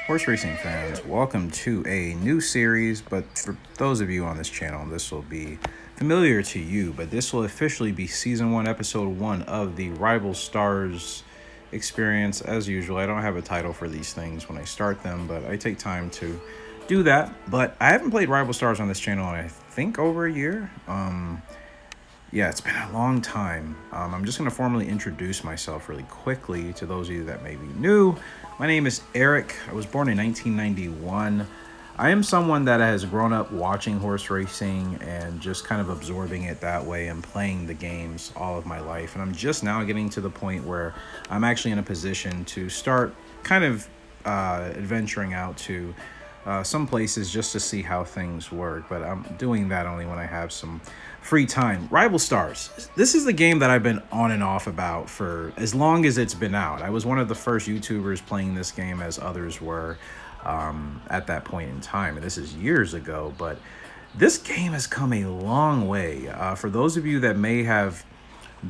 Horse racing fans, welcome to a new series, but for those of you on this channel, this will be familiar to you, but this will officially be Season 1, Episode 1 of the Rival Stars experience. As usual, I don't have a title for these things when I start them, but I take time to do that. But I haven't played Rival Stars on this channel in, I think, over a year. Yeah, it's been a long time. I'm just going to formally introduce myself really quickly to those of you that may be new. My name is Eric. I was born in 1991. I am someone that has grown up watching horse racing and just kind of absorbing it that way and playing the games all of my life. And I'm just now getting to the point where I'm actually in a position to start kind of adventuring out to some places just to see how things work. But I'm doing that only when I have some free time. Rival Stars. This is the game that I've been on and off about for as long as it's been out. I was one of the first YouTubers playing this game, as others were at that point in time. And this is years ago, but this game has come a long way. For those of you that may have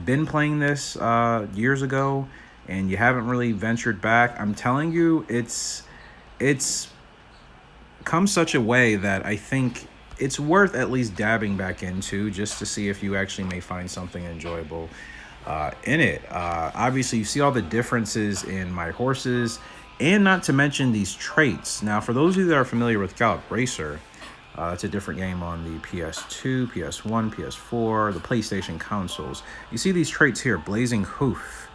been playing this years ago and you haven't really ventured back, I'm telling you, it's come such a way that I think it's worth at least dabbing back into just to see if you actually may find something enjoyable in it. Obviously, you see all the differences in my horses, and not to mention these traits. Now, for those of you that are familiar with Gallop Racer, it's a different game on the PS2, PS1, PS4, the PlayStation consoles. You see these traits here: Blazing Hoof,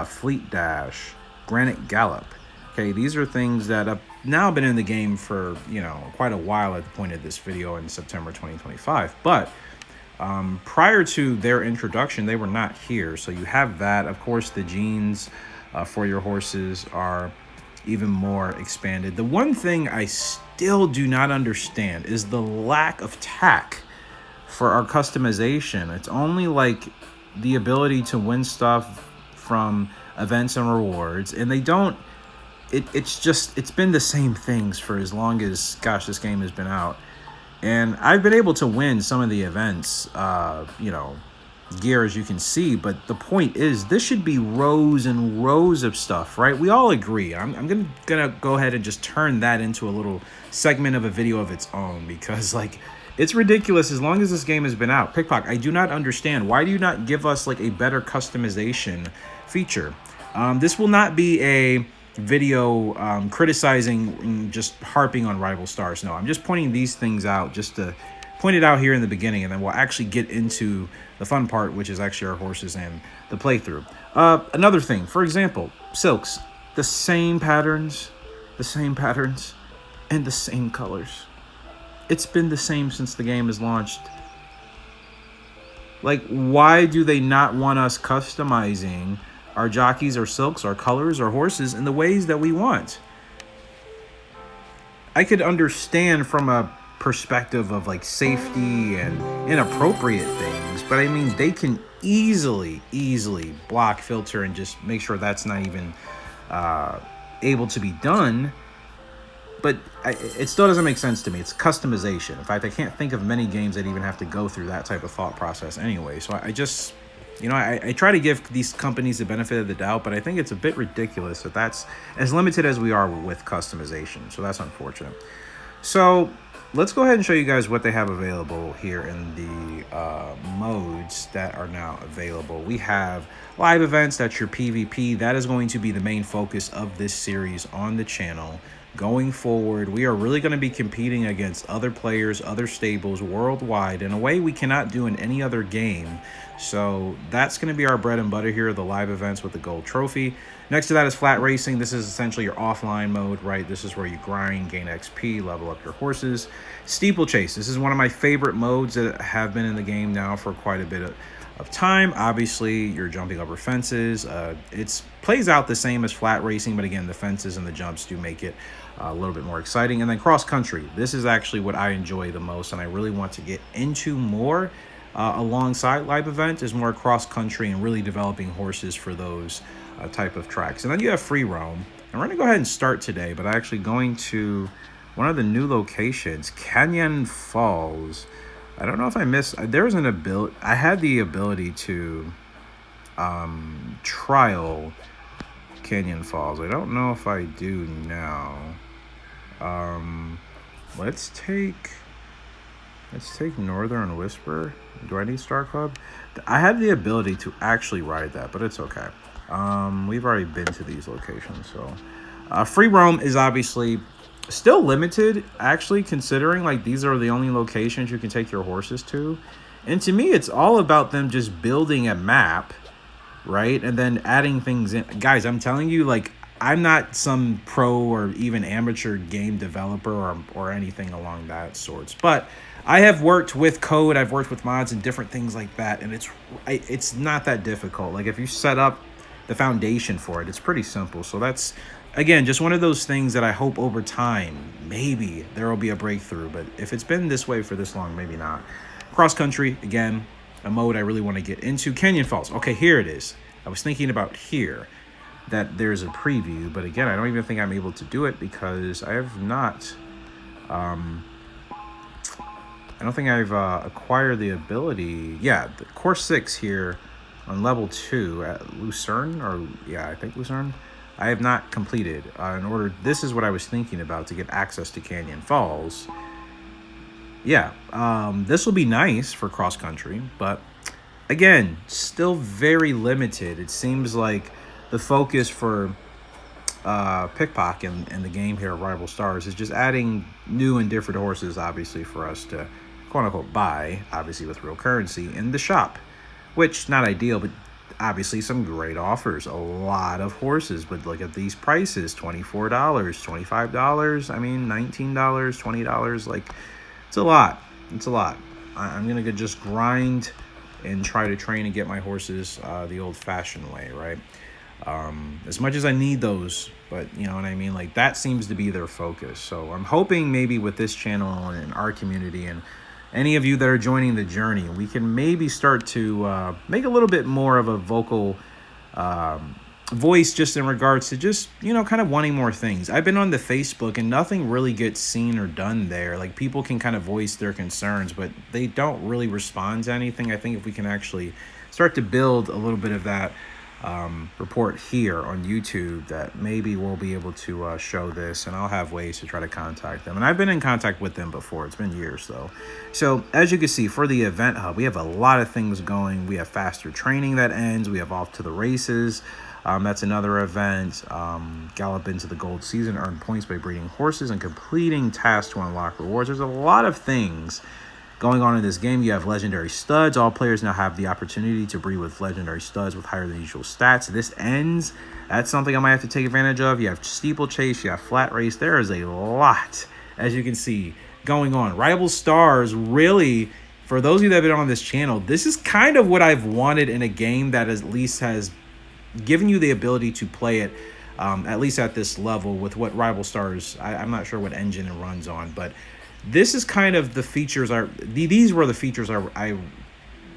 Fleet Dash, Granite Gallop. Okay, these are things that have now been in the game for, quite a while at the point of this video in September 2025. But prior to their introduction, they were not here. So you have that. Of course, the genes for your horses are even more expanded. The one thing I still do not understand is the lack of tack for our customization. It's only like the ability to win stuff from events and rewards, and they don't. It's been the same things for as long as, gosh, this game has been out. And I've been able to win some of the events, gear, as you can see. But the point is, this should be rows and rows of stuff, right? We all agree. I'm gonna go ahead and just turn that into a little segment of a video of its own, because, like, it's ridiculous as long as this game has been out. Pickpock, I do not understand. Why do you not give us, like, a better customization feature? This will not be a video criticizing and just harping on Rival Stars. No, I'm just pointing these things out just to point it out here in the beginning, and then we'll actually get into the fun part, which is actually our horses and the playthrough. Another thing, for example, silks, the same patterns, and the same colors. It's been the same since the game is launched. Like, why do they not want us customizing our jockeys, our silks, our colors, our horses in the ways that we want? I could understand from a perspective of, like, safety and inappropriate things, but I mean, they can easily block, filter, and just make sure that's not even able to be done. But it still doesn't make sense to me. It's customization. In fact, I can't think of many games that even have to go through that type of thought process anyway. So I just, I try to give these companies the benefit of the doubt, but I think it's a bit ridiculous that that's as limited as we are with customization. So that's unfortunate. So let's go ahead and show you guys what they have available here in the modes that are now available. We have live events. That's your PvP. That is going to be the main focus of this series on the channel. Going forward, we are really going to be competing against other players, other stables worldwide in a way we cannot do in any other game. So that's going to be our bread and butter here, the live events with the gold trophy. Next to that is flat racing. This is essentially your offline mode, right? This is where you grind, gain XP, level up your horses. Steeplechase. This is one of my favorite modes that have been in the game now for quite a bit of time. Obviously, you're jumping over fences. It plays out the same as flat racing, but again, the fences and the jumps do make it a little bit more exciting. And then cross country. This is actually what I enjoy the most, and I really want to get into more alongside live event, is more cross country and really developing horses for those type of tracks. And then you have free roam. And we're going to go ahead and start today, but actually going to one of the new locations, Canyon Falls. I don't know if I missed. There's an ability. I had the ability to trial Canyon Falls. I don't know if I do now. Let's take Northern Whisper. Do I need Star Club? I have the ability to actually ride that, but it's okay. We've already been to these locations, so free roam is obviously still limited. Actually, considering like these are the only locations you can take your horses to, and to me, it's all about them just building a map, right, and then adding things in. Guys, I'm telling you, like I'm not some pro or even amateur game developer or anything along that sorts, but I have worked with code, I've worked with mods and different things like that, and it's not that difficult. Like if you set up the foundation for it, it's pretty simple. So that's again just one of those things that I hope over time maybe there will be a breakthrough. But if it's been this way for this long, maybe not. Cross country again, a mode I really want to get into. Canyon Falls. Okay, here it is. I was thinking about here that there's a preview, but again, I don't even think I'm able to do it because I have not. I don't think I've acquired the ability. Yeah, the course 6 here on level 2 at Lucerne, or yeah, I think Lucerne. I have not completed. In order, this is what I was thinking about to get access to Canyon Falls. Yeah, this will be nice for cross country, but again, still very limited. It seems like the focus for Pickpock and the game here, Rival Stars, is just adding new and different horses, obviously, for us to quote-unquote buy, obviously with real currency, in the shop. Which, not ideal, but obviously some great offers. A lot of horses, but look at these prices. $24, $25, I mean, $19, $20. Like, it's a lot. It's a lot. I'm going to just grind and try to train and get my horses the old-fashioned way, right? As much as I need those, but you know what I mean? Like, that seems to be their focus. So I'm hoping maybe with this channel and our community and any of you that are joining the journey, we can maybe start to make a little bit more of a vocal voice just in regards to just, you know, kind of wanting more things. I've been on the Facebook and nothing really gets seen or done there. Like, people can kind of voice their concerns, but they don't really respond to anything. I think if we can actually start to build a little bit of that report here on YouTube, that maybe we'll be able to show this, and I'll have ways to try to contact them. And I've been in contact with them before. It's been years though. So as you can see, for the event hub, we have a lot of things going. We have faster training that ends. We have off to the races. That's another event. Gallop into the gold season, earn points by breeding horses and completing tasks to unlock rewards. There's a lot of things going on in this game. You have legendary studs. All players now have the opportunity to breed with legendary studs with higher than usual stats. This ends. That's something I might have to take advantage of. You have steeplechase. You have flat race. There is a lot, as you can see, going on. Rival Stars, really, for those of you that have been on this channel, this is kind of what I've wanted in a game that at least has given you the ability to play it, at least at this level with what Rival Stars, I'm not sure what engine it runs on, but this is kind of the features these were the features I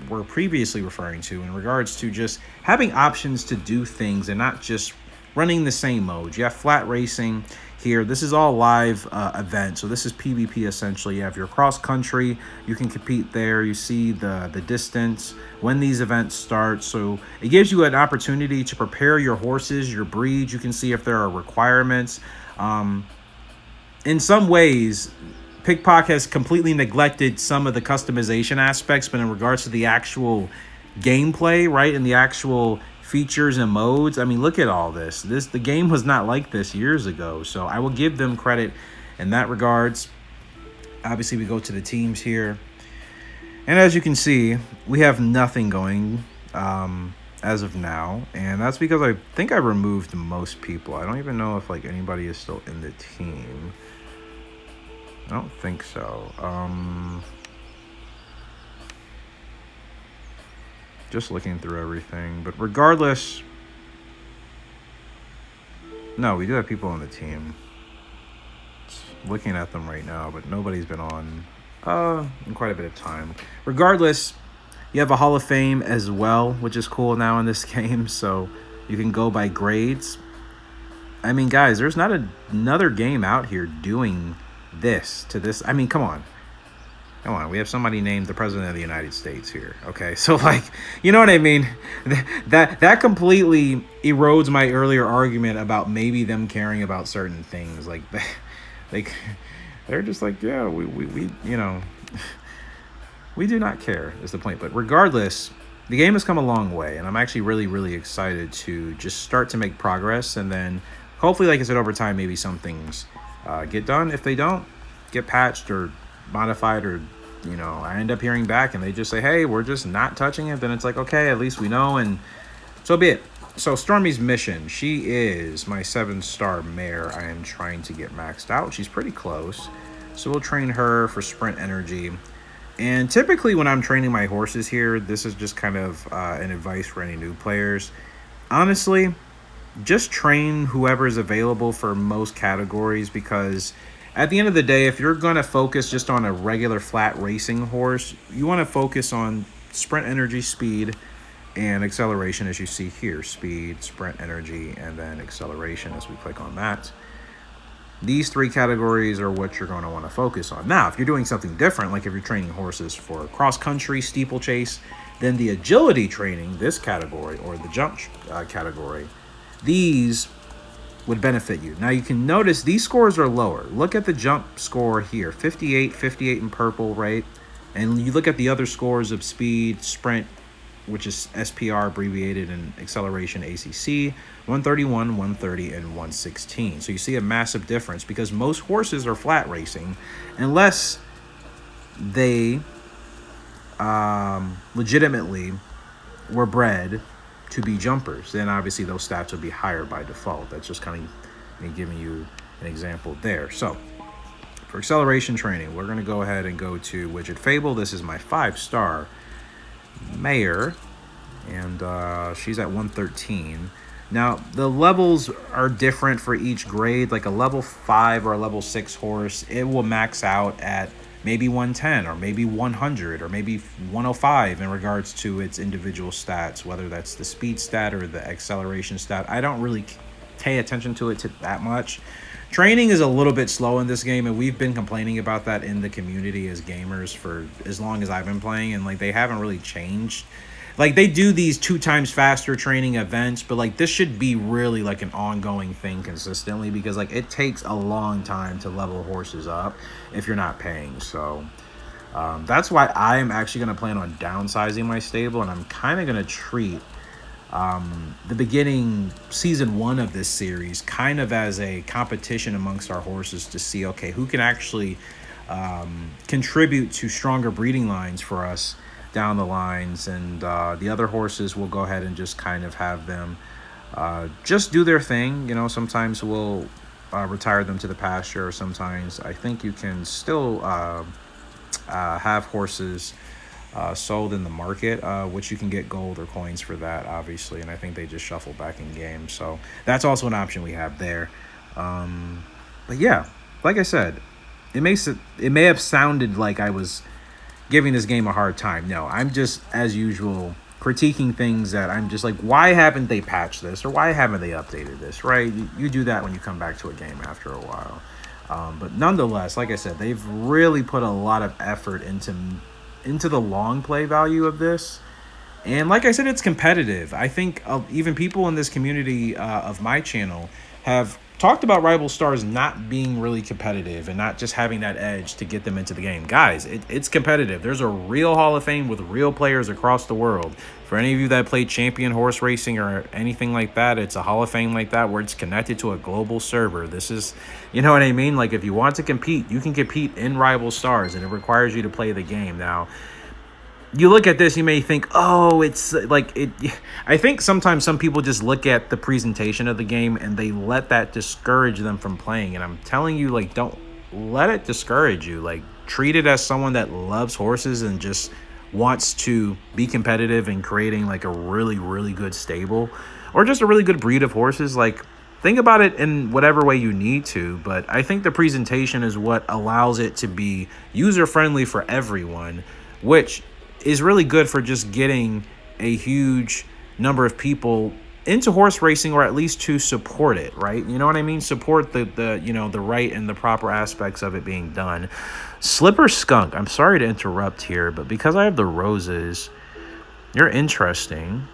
were previously referring to in regards to just having options to do things and not just running the same modes. You have flat racing here. This is all live event, so this is PvP essentially. You have your cross country. You can compete there. You see the distance when these events start, so it gives you an opportunity to prepare your horses, your breeds. You can see if there are requirements. In some ways, Pickpock has completely neglected some of the customization aspects, but in regards to the actual gameplay, right, and the actual features and modes, I mean, look at all this. The game was not like this years ago, so I will give them credit in that regards. Obviously, we go to the teams here, and as you can see, we have nothing going as of now, and that's because I think I removed most people. I don't even know if like anybody is still in the team. I don't think so. Just looking through everything, but regardless, no, we do have people on the team. Just looking at them right now, but nobody's been on in quite a bit of time. Regardless, you have a Hall of Fame as well, which is cool now in this game, so you can go by grades. I mean, guys, there's not another game out here doing this to this. I mean, come on, we have somebody named the President of the United States here. Okay, so like, you know what I mean? That completely erodes my earlier argument about maybe them caring about certain things. Like, They they're just like, yeah, we you know, we do not care is the point. But regardless, the game has come a long way, and I'm actually really excited to just start to make progress, and then hopefully, like I said, over time, maybe some things get done. If they don't, get patched or modified, or I end up hearing back and they just say, hey, we're just not touching it, then it's like, okay, at least we know, and so be it. So Stormy's mission, she is my 7-star mare. I am trying to get maxed out. She's pretty close. So we'll train her for sprint energy. And typically when I'm training my horses here, this is just kind of an advice for any new players. Honestly, just train whoever is available for most categories, because at the end of the day, if you're going to focus just on a regular flat racing horse, you want to focus on sprint energy, speed, and acceleration, as you see here. Speed, sprint energy, and then acceleration as we click on that. These 3 categories are what you're going to want to focus on. Now, if you're doing something different, like if you're training horses for cross-country, steeplechase, then the agility training, this category, or the jump category, these would benefit you. Now, you can notice these scores are lower. Look at the jump score here, 58 in purple, right? And you look at the other scores of speed, sprint, which is SPR abbreviated, and acceleration ACC, 131, 130, and 116. So you see a massive difference, because most horses are flat racing unless they legitimately were bred to be jumpers. Then obviously those stats would be higher by default. That's just kind of me giving you an example there. So for acceleration training, we're going to go ahead and go to Widget Fable. This is my 5-star mare, and she's at 113. Now the levels are different for each grade. Like a level 5 or a level 6 horse, it will max out at maybe 110 or maybe 100 or maybe 105 in regards to its individual stats, whether that's the speed stat or the acceleration stat. I don't really pay attention to it that much. Training is a little bit slow in this game, and we've been complaining about that in the community as gamers for as long as I've been playing, and like they haven't really changed. Like they do these 2 times faster training events, but like this should be really like an ongoing thing consistently, because like it takes a long time to level horses up if you're not paying. So that's why I am actually going to plan on downsizing my stable, and I'm kind of going to treat the beginning season 1 of this series kind of as a competition amongst our horses to see, okay, who can actually contribute to stronger breeding lines for us down the lines, and the other horses will go ahead and just kind of have them just do their thing. Sometimes we'll retire them to the pasture, or sometimes I think you can still have horses sold in the market, which you can get gold or coins for that, obviously, and I think they just shuffle back in game, so that's also an option we have there. But yeah, like I said, it may have sounded like I was giving this game a hard time. No, I'm just, as usual, critiquing things that I'm just like, why haven't they patched this, or why haven't they updated this, right? You do that when you come back to a game after a while. But nonetheless, like I said, they've really put a lot of effort into the long play value of this. And like I said, it's competitive. I think even people in this community of my channel have talked about Rival Stars not being really competitive and not just having that edge to get them into the game. Guys, it's competitive. There's a real Hall of Fame with real players across the world. For any of you that play champion horse racing or anything like that, it's a Hall of Fame like that where it's connected to a global server. This is, you know what I mean? Like if you want to compete, you can compete in Rival Stars, and it requires you to play the game. Now, you look at this, you may think, oh, it's like it. I think sometimes some people just look at the presentation of the game and they let that discourage them from playing. And I'm telling you, like, don't let it discourage you. Like, treat it as someone that loves horses and just wants to be competitive in creating like a really good stable or just a really good breed of horses. Like, think about it in whatever way you need to, but I think the presentation is what allows it to be user-friendly for everyone, which is really good for just getting a huge number of people into horse racing, or at least to support it, right? You know what I mean? Support the the right and the proper aspects of it being done. Slipper Skunk, I'm sorry to interrupt here, but because I have the roses, you're interesting.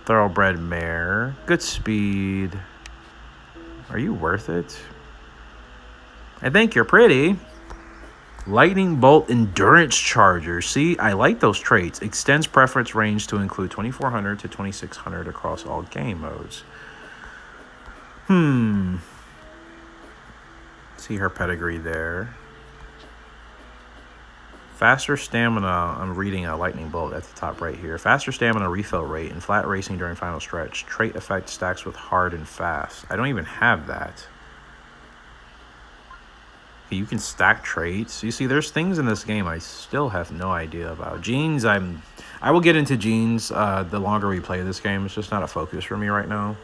Thoroughbred mare, good speed. Are you worth it? I think you're pretty. Lightning Bolt Endurance Charger. See, I like those traits. Extends preference range to include 2400 to 2600 across all game modes. See her pedigree there. Faster stamina. I'm reading a Lightning Bolt at the top right here. Faster stamina refill rate and flat racing during final stretch. Trait effect stacks with hard and fast. I don't even have that. You can stack traits. You see, there's things in this game I still have no idea about. Genes, I will get into genes the longer we play this game. It's just not a focus for me right now.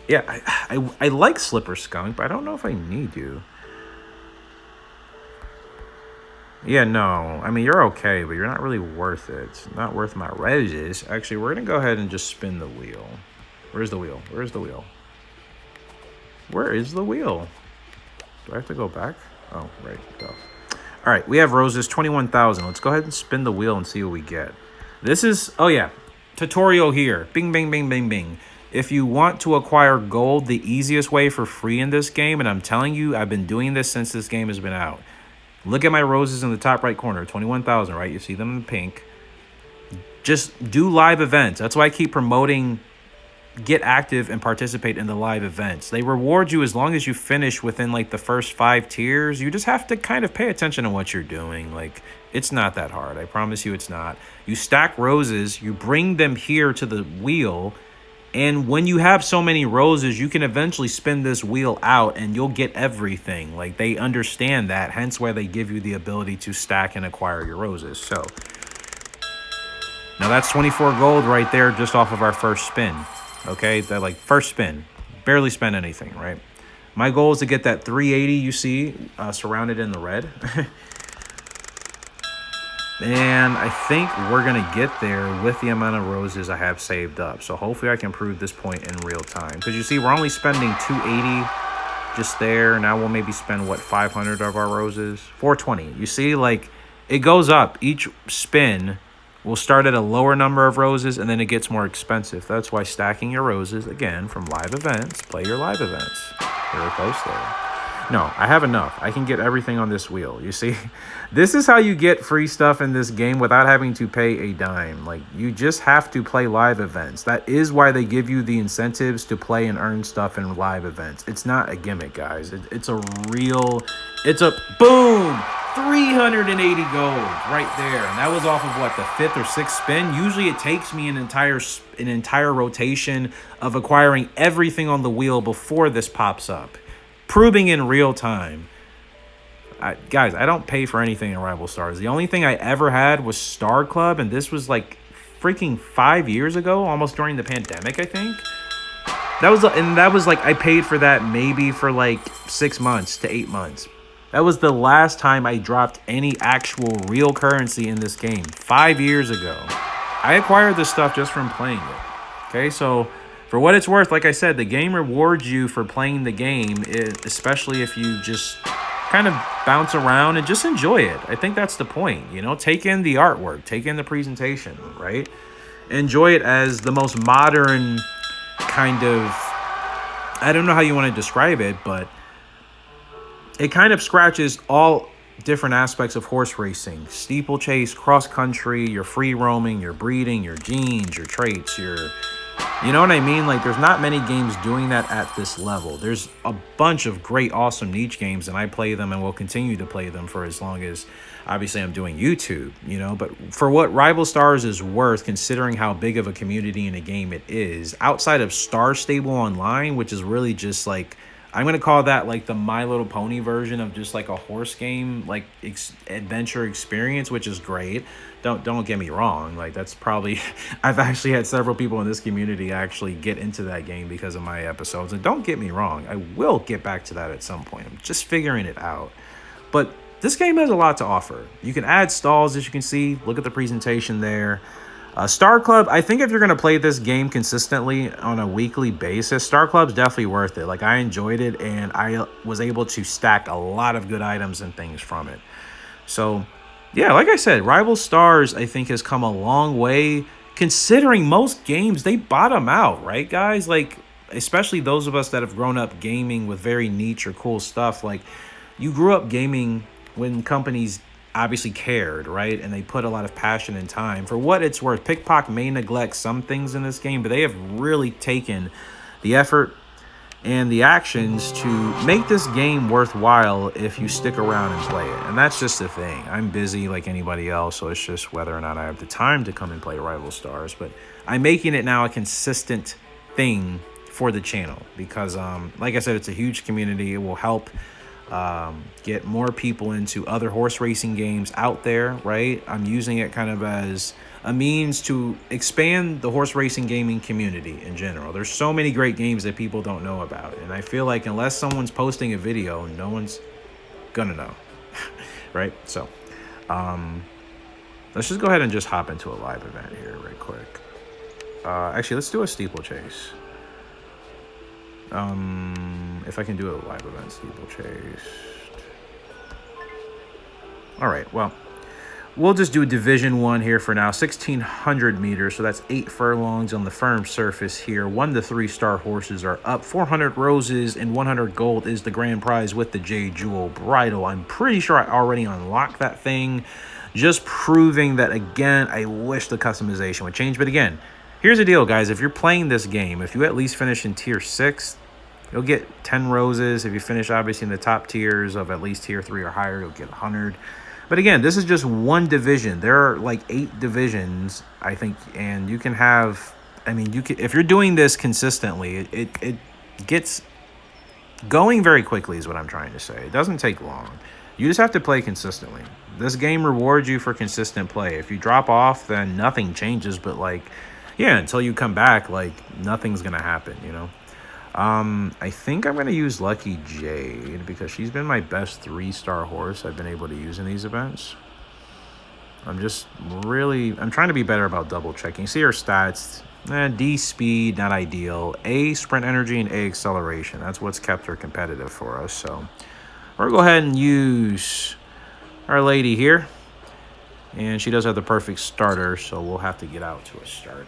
Yeah, I like Slipper Skunk, but I don't know if I need you. Yeah, no. I mean, you're okay, but you're not really worth it. Not worth my roses. Actually, we're going to go ahead and just spin the wheel. Where's the wheel? Where's the wheel? Where is the wheel? Do I have to go back? Oh, right. Go. All right, we have roses, 21,000. Let's go ahead and spin the wheel and see what we get. This is, oh yeah, tutorial here. Bing, bing, bing, bing, bing. If you want to acquire gold, the easiest way for free in this game, and I'm telling you, I've been doing this since this game has been out. Look at my roses in the top right corner, 21,000, right? You see them in pink. Just do live events. That's why I keep promoting get active and participate in the live events. They reward you as long as you finish within like the first 5 tiers. You just have to kind of pay attention to what you're doing. Like, it's not that hard. I promise you it's not. You stack roses, you bring them here to the wheel, and when you have so many roses, you can eventually spin this wheel out and you'll get everything. Like, they understand that, hence why they give you the ability to stack and acquire your roses. So now that's 24 gold right there just off of our first spin. Okay, that like first spin, barely spent anything, right? My goal is to get that 380 you see surrounded in the red. And I think we're going to get there with the amount of roses I have saved up. So hopefully I can prove this point in real time. Because you see, we're only spending 280 just there. Now we'll maybe spend, what, 500 of our roses? 420. You see, like, it goes up. Each spin will start at a lower number of roses, and then it gets more expensive. That's why stacking your roses, again, from live events, play your live events. Very close there. No, I have enough. I can get everything on this wheel. You see, this is how you get free stuff in this game without having to pay a dime. Like, you just have to play live events. That is why they give you the incentives to play and earn stuff in live events. It's not a gimmick, guys. It's a real, it's a boom, 380 gold right there. And that was off of what, the 5th or 6th spin? Usually it takes me an entire rotation of acquiring everything on the wheel before this pops up. Proving in real time. Guys, I don't pay for anything in Rival Stars. The only thing I ever had was Star Club, and this was like freaking 5 years ago, almost during the pandemic, I think. That was like, I paid for that maybe for like 6 months to 8 months. That was the last time I dropped any actual real currency in this game, 5 years ago. I acquired this stuff just from playing it. Okay, so for what it's worth, like I said, the game rewards you for playing the game, especially if you just kind of bounce around and just enjoy it. I think that's the point, you know? Take in the artwork, take in the presentation, right? Enjoy it as the most modern kind of, I don't know how you want to describe it, but it kind of scratches all different aspects of horse racing. Steeplechase, cross country, your free roaming, your breeding, your genes, your traits, you know what I mean? Like, there's not many games doing that at this level. There's a bunch of great, awesome niche games, and I play them and will continue to play them for as long as, obviously, I'm doing YouTube, you know? But for what Rival Stars is worth, considering how big of a community in a game it is, outside of Star Stable Online, which is really just like, I'm going to call that like the My Little Pony version of just like a horse game, like adventure experience, which is great. Don't get me wrong. Like, that's probably, I've actually had several people in this community actually get into that game because of my episodes. And don't get me wrong, I will get back to that at some point. I'm just figuring it out. But this game has a lot to offer. You can add stalls, as you can see. Look at the presentation there. Star Club, I think if you're going to play this game consistently on a weekly basis, Star Club's definitely worth it. Like, I enjoyed it, and I was able to stack a lot of good items and things from it. So, yeah, like I said, Rival Stars, I think, has come a long way, considering most games, they bottom out, right, guys? Like, especially those of us that have grown up gaming with very niche or cool stuff. Like, you grew up gaming when companies obviously cared, right? And they put a lot of passion and time. For what it's worth, Pickpock may neglect some things in this game, but they have really taken the effort and the actions to make this game worthwhile if you stick around and play it. And that's just the thing. I'm busy like anybody else, so it's just whether or not I have the time to come and play Rival Stars. But I'm making it now a consistent thing for the channel because, like I said, it's a huge community. It will help get more people into other horse racing games out there, right? I'm using it kind of as a means to expand the horse racing gaming community in general. There's so many great games that people don't know about, and I feel like unless someone's posting a video, no one's gonna know. Right? So let's just go ahead and just hop into a live event here right quick. Actually, let's do a steeplechase. If I can do a live event steeplechase. All right, well, we'll just do Division 1 here for now. 1,600 meters, so that's 8 furlongs on the firm surface here. 1 to 3 star horses are up. 400 roses and 100 gold is the grand prize with the J Jewel bridle. I'm pretty sure I already unlocked that thing. Just proving that, again, I wish the customization would change. But again, here's the deal, guys. If you're playing this game, if you at least finish in tier 6, you'll get 10 roses. If you finish, obviously, in the top tiers of at least tier 3 or higher, you'll get 100. But again, this is just one division. There are like 8 divisions, I think, and you can have, I mean, you can, if you're doing this consistently, it gets going very quickly is what I'm trying to say. It doesn't take long. You just have to play consistently. This game rewards you for consistent play. If you drop off, then nothing changes, but like, yeah, until you come back, like nothing's going to happen, you know? I think I'm going to use Lucky Jade because she's been my best 3-star horse I've been able to use in these events. I'm trying to be better about double checking. See her stats. D speed, not ideal. A sprint energy and A acceleration. That's what's kept her competitive for us. So we'll go ahead and use our lady here. And she does have the perfect starter, so we'll have to get out to a start.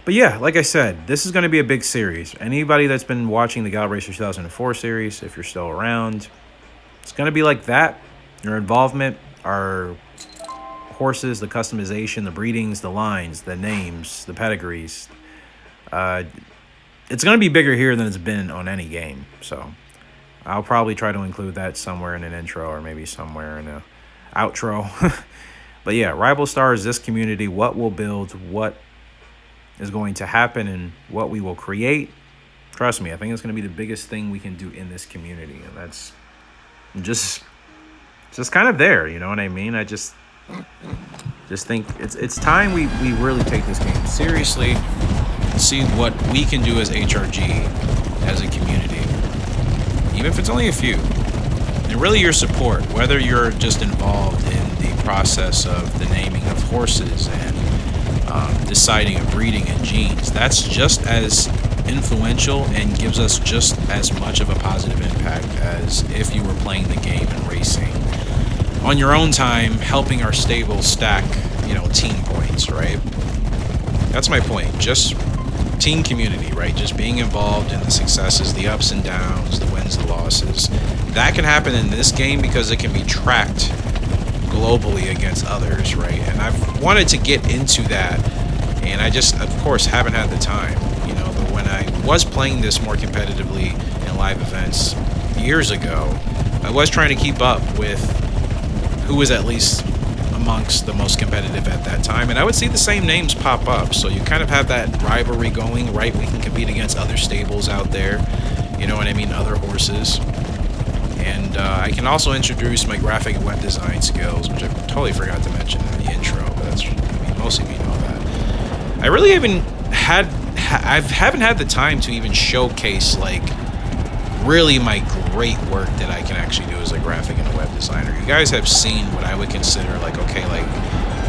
But yeah, like I said, this is going to be a big series. Anybody that's been watching the Gallop Racer 2004 series, if you're still around, it's going to be like that. Your involvement, our horses, the customization, the breedings, the lines, the names, the pedigrees. It's going to be bigger here than it's been on any game. So I'll probably try to include that somewhere in an intro or maybe somewhere in an outro. But yeah, Rival Stars, this community, what we'll build, what is going to happen and what we will create. Trust me, I think it's going to be the biggest thing we can do in this community, and that's just kind of there, you know what I mean? I just think it's time we really take this game seriously, see what we can do as HRG, as a community, even if it's only a few. And really your support, whether you're just involved in the process of the naming of horses and deciding of breeding and genes, that's just as influential and gives us just as much of a positive impact as if you were playing the game and racing on your own time, helping our stable stack, you know, team points, right? That's my point. Just team community, right? Just being involved in the successes, the ups and downs, the wins, the losses. That can happen in this game because it can be tracked globally against others, right? And I've wanted to get into that, and I just, of course, haven't had the time, you know. But when I was playing this more competitively in live events years ago, I was trying to keep up with who was at least amongst the most competitive at that time, and I would see the same names pop up, so you kind of have that rivalry going, right? We can compete against other stables out there, you know what I mean, other horses. And I can also introduce my graphic and web design skills, which I totally forgot to mention in the intro, but that's, I mean, most of you know that. I really haven't had the time to even showcase, like, really my great work that I can actually do as a graphic and a web designer. You guys have seen what I would consider, like, okay, like,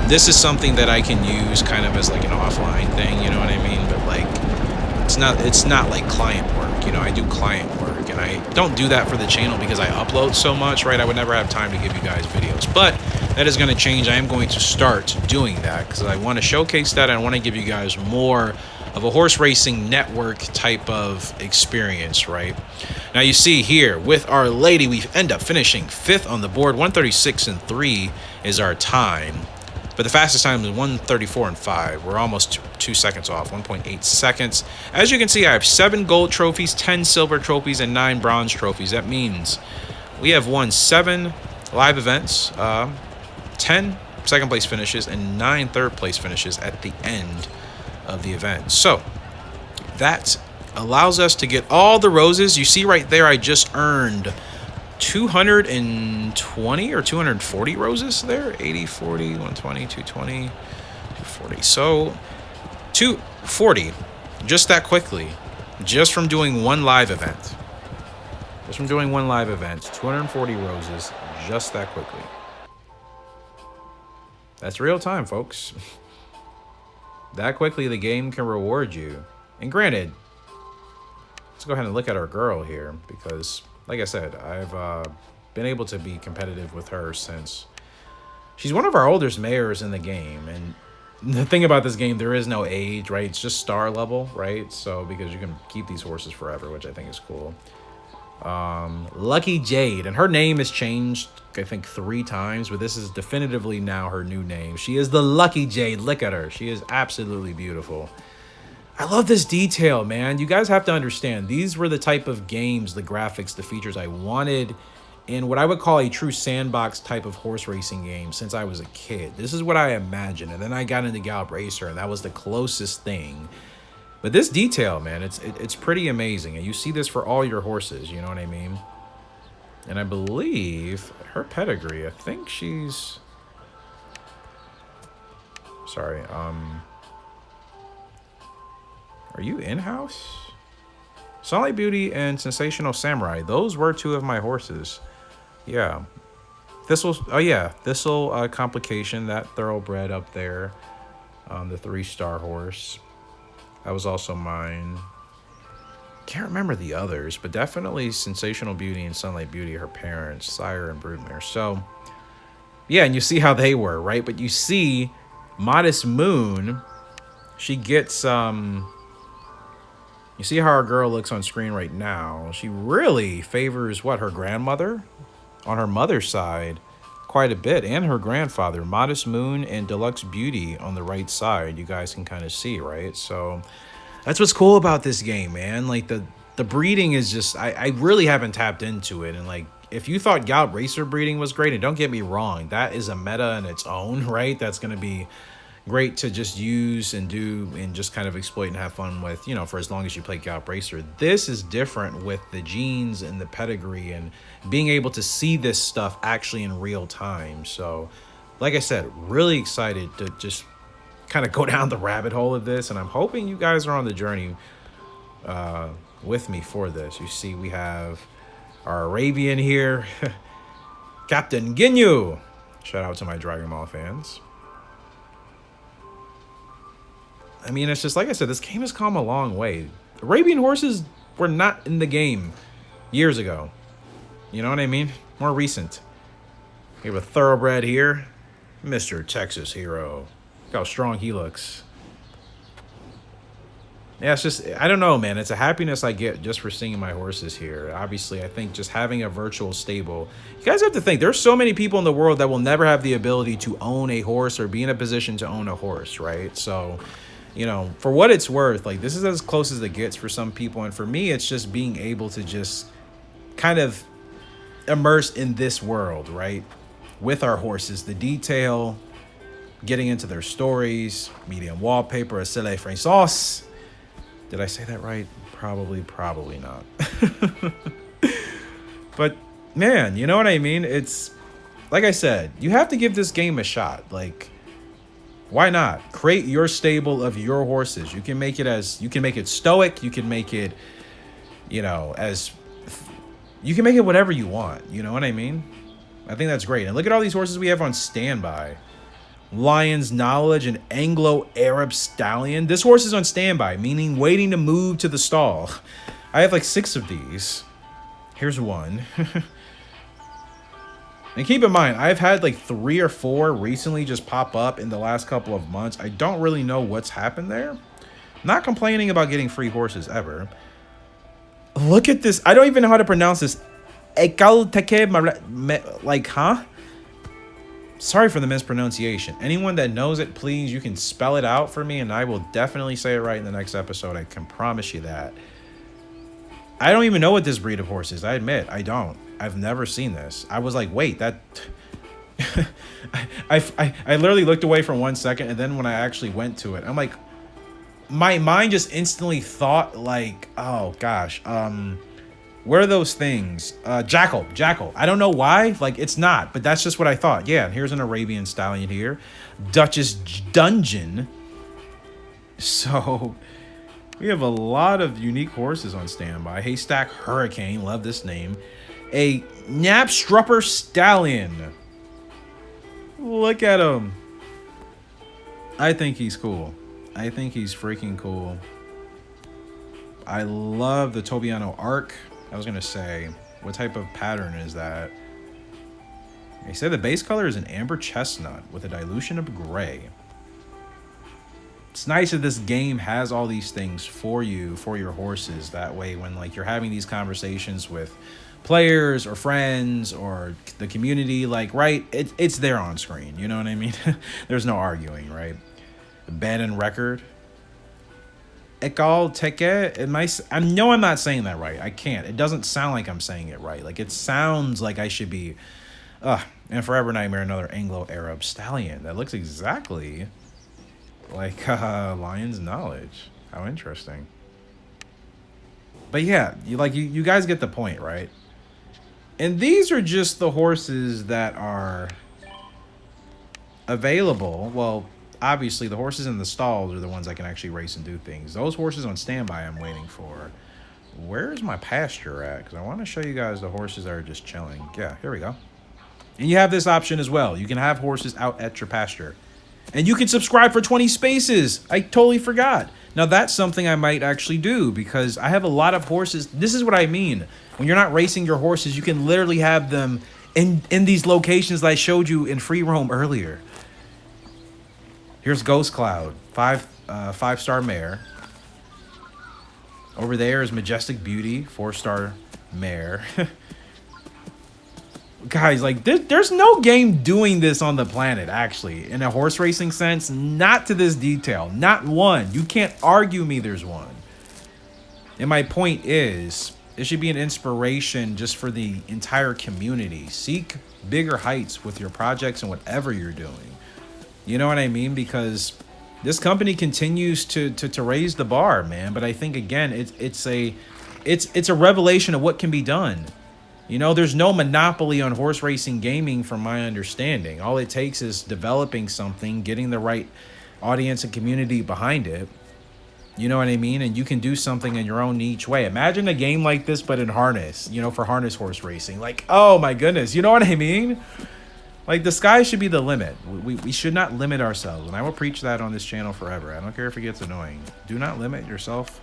this is something that I can use kind of as, like, an offline thing, you know what I mean? But, like, it's not like client work, you know. I do client work, and I don't do that for the channel because I upload so much, right? I would never have time to give you guys videos, but that is going to change. I am going to start doing that because I want to showcase that. I want to give you guys more of a horse racing network type of experience, right? Now you see here with Our Lady, we end up finishing 5th on the board. 136.3 is our time. But the fastest time is 134.5. We're almost 2 seconds off, 1.8 seconds. As you can see, I have 7 gold trophies, 10 silver trophies, and 9 bronze trophies. That means we have won 7 live events, 10 second place finishes, and 9 third place finishes at the end of the event. So that allows us to get all the roses. You see right there, I just earned 220 or 240 roses there. 80, 40, 120, 220, 240. So 240 just that quickly, just from doing one live event. Just from doing one live event, 240 roses just that quickly. That's real time, folks. That quickly the game can reward you. And granted, let's go ahead and look at our girl here, because like I said, I've been able to be competitive with her since she's one of our oldest mares in the game. And the thing about this game, there is no age, right? It's just star level, right? So because you can keep these horses forever, which I think is cool. Lucky Jade, and her name has changed I think 3 times, but this is definitively now her new name. She is the Lucky Jade. Look at her. She is absolutely beautiful. I love this detail, man. You guys have to understand, these were the type of games, the graphics, the features I wanted in what I would call a true sandbox type of horse racing game since I was a kid. This is what I imagined, and then I got into Gallop Racer, and that was the closest thing. But this detail, man, it's pretty amazing. And you see this for all your horses, you know what I mean? And I believe her pedigree, I think she's... Sorry, are you in-house? Sunlight Beauty and Sensational Samurai. Those were 2 of my horses. Yeah. Thistle, oh yeah, Thistle Complication, that thoroughbred up there. The 3-star horse. That was also mine. Can't remember the others, but definitely Sensational Beauty and Sunlight Beauty, her parents, sire and broodmare. So, yeah, and you see how they were, right? But you see, Modest Moon, she gets, you see how our girl looks on screen right now. She really favors, what, her grandmother? On her mother's side, quite a bit, and her grandfather. Modest Moon and Deluxe Beauty on the right side, you guys can kind of see, right? So that's what's cool about this game, man. Like the breeding is just, I really haven't tapped into it. And like, if you thought Gallop Racer breeding was great, and don't get me wrong, that is a meta in its own, right? That's going to be great to just use and do and just kind of exploit and have fun with, you know, for as long as you play Gallop Racer. This is different with the genes and the pedigree and being able to see this stuff actually in real time. So like I said, really excited to just kind of go down the rabbit hole of this, and I'm hoping you guys are on the journey with me for this. You see we have our Arabian here. Captain Ginyu. Shout out to my Dragon Ball fans. I mean, it's just like I said, this game has come a long way. Arabian horses were not in the game years ago. You know what I mean? More recent. We have a thoroughbred here. Mr. Texas Hero. Look how strong he looks. Yeah, it's just, I don't know, man. It's a happiness I get just for seeing my horses here. Obviously, I think just having a virtual stable. You guys have to think, there's so many people in the world that will never have the ability to own a horse or be in a position to own a horse, right? So, you know, for what it's worth, like, this is as close as it gets for some people. And for me, it's just being able to just kind of immerse in this world, right? With our horses, the detail, getting into their stories, medium wallpaper, a Cele François. Did I say that right? Probably not. But man, you know what I mean? It's like I said, you have to give this game a shot. Like, why not? Create your stable of your horses. You can make it stoic, you can make it, you know, you can make it whatever you want. You know what I mean? I think that's great. And look at all these horses we have on standby. Lion's Knowledge, an Anglo-Arab stallion. This horse is on standby, meaning waiting to move to the stall. I have like 6 of these. Here's one. And keep in mind, I've had like 3 or 4 recently just pop up in the last couple of months. I don't really know what's happened there. Not complaining about getting free horses ever. Look at this. I don't even know how to pronounce this. Like, huh? Sorry for the mispronunciation. Anyone that knows it, please, you can spell it out for me, and I will definitely say it right in the next episode. I can promise you that. I don't even know what this breed of horse is. I admit, I don't. I've never seen this. I was like, wait, that... I literally looked away for 1 second, and then when I actually went to it, I'm like... My mind just instantly thought, like, oh, gosh, what are those things? Jackal. I don't know why. Like, it's not, but that's just what I thought. Yeah, and here's an Arabian stallion here. Duchess Dungeon. So, we have a lot of unique horses on standby. Haystack Hurricane. Love this name. A Knapstrupper Stallion. Look at him. I think he's cool. I think he's freaking cool. I love the Tobiano arc. I was going to say, what type of pattern is that? They say the base color is an amber chestnut with a dilution of gray. It's nice that this game has all these things for you, for your horses. That way, when like you're having these conversations with players or friends or the community, like, right, it's there on screen. You know what I mean? There's no arguing, right? Abandoned record. Ekal Teke. I know I'm not saying that right. I can't. It doesn't sound like I'm saying it right. Like, it sounds like I should be. And Forever Nightmare, another Anglo-Arab stallion. That looks exactly like Lion's Knowledge. How interesting. But yeah, you guys get the point, right? And these are just the horses that are available. Well, obviously, the horses in the stalls are the ones that can actually race and do things. Those horses on standby I'm waiting for. Where's my pasture at? Because I want to show you guys the horses that are just chilling. Yeah, here we go. And you have this option as well. You can have horses out at your pasture. And you can subscribe for 20 spaces. I totally forgot. Now, that's something I might actually do because I have a lot of horses. This is what I mean. When you're not racing your horses, you can literally have them in these locations that I showed you in free roam earlier. Here's Ghost Cloud, five-star mare. Over there is Majestic Beauty, 4-star mare. Guys, like, there's no game doing this on the planet, actually. In a horse racing sense, not to this detail. Not one. You can't argue me there's one. And my point is, it should be an inspiration just for the entire community. Seek bigger heights with your projects and whatever you're doing. You know what I mean? Because this company continues to raise the bar, man. But I think, again, it's a revelation of what can be done. You know, there's no monopoly on horse racing gaming from my understanding. All it takes is developing something, getting the right audience and community behind it. You know what I mean? And you can do something in your own niche way. Imagine a game like this, but in harness, you know, for harness horse racing. Like, oh my goodness, you know what I mean? Like, the sky should be the limit. We should not limit ourselves. And I will preach that on this channel forever. I don't care if it gets annoying. Do not limit yourself,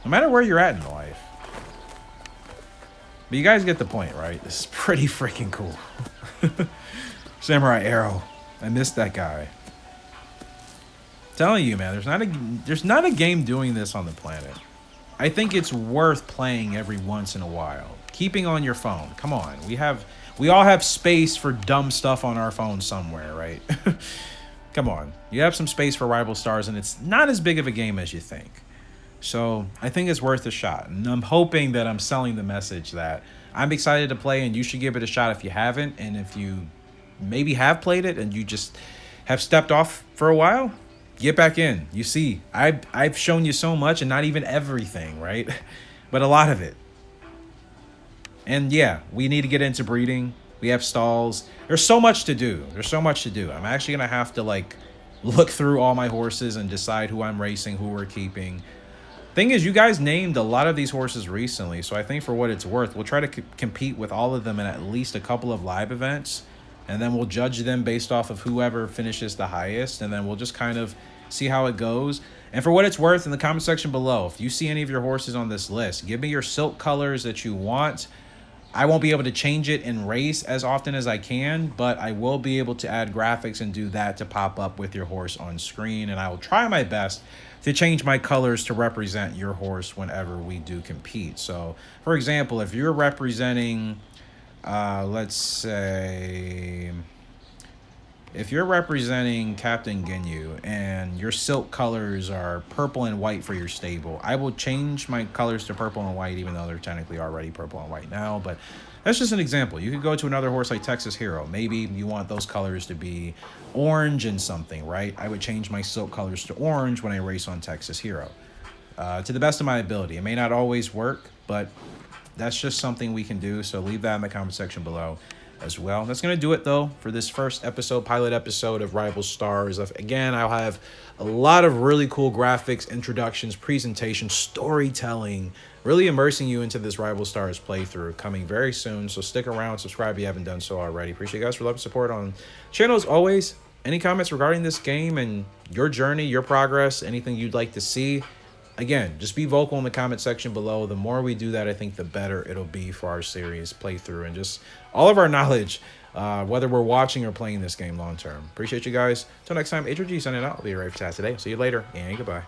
no matter where you're at in life. But you guys get the point, right? This is pretty freaking cool. Samurai Arrow. I missed that guy. I'm telling you, man, there's not a game doing this on the planet. I think it's worth playing every once in a while. Keeping on your phone. Come on. We all have space for dumb stuff on our phone somewhere, right? Come on. You have some space for Rival Stars, and it's not as big of a game as you think. So I think it's worth a shot. And I'm hoping that I'm selling the message that I'm excited to play and you should give it a shot if you haven't. And if you maybe have played it and you just have stepped off for a while, get back in. You see, I've shown you so much, and not even everything, right? But a lot of it. And yeah, we need to get into breeding. We have stalls. There's so much to do. I'm actually going to have to like look through all my horses and decide who I'm racing, who we're keeping. Thing is, you guys named a lot of these horses recently, so I think for what it's worth, we'll try to compete with all of them in at least a couple of live events, and then we'll judge them based off of whoever finishes the highest, and then we'll just kind of see how it goes. And for what it's worth, in the comment section below, if you see any of your horses on this list, give me your silk colors that you want. I won't be able to change it in race as often as I can, but I will be able to add graphics and do that to pop up with your horse on screen. And I will try my best to change my colors to represent your horse whenever we do compete. So, for example, if you're representing, let's say, if you're representing Captain Ginyu and your silk colors are purple and white for your stable, I will change my colors to purple and white, even though they're technically already purple and white now. But that's just an example. You could go to another horse like Texas Hero. Maybe you want those colors to be orange and something, right? I would change my silk colors to orange when I race on Texas Hero. To the best of my ability. It may not always work, but that's just something we can do. So leave that in the comment section below as well. That's going to do it, though, for this first episode, pilot episode of Rival Stars. Again, I'll have a lot of really cool graphics, introductions, presentations, storytelling, really immersing you into this Rival Stars playthrough coming very soon. So stick around, subscribe if you haven't done so already. Appreciate you guys for love and support on the channel as always. Any comments regarding this game and your journey, your progress, anything you'd like to see? Again, just be vocal in the comment section below. The more we do that, I think the better it'll be for our series playthrough and just all of our knowledge, whether we're watching or playing this game long term. Appreciate you guys. Till next time, HRG signing out. I'll be right for today. See you later, and goodbye.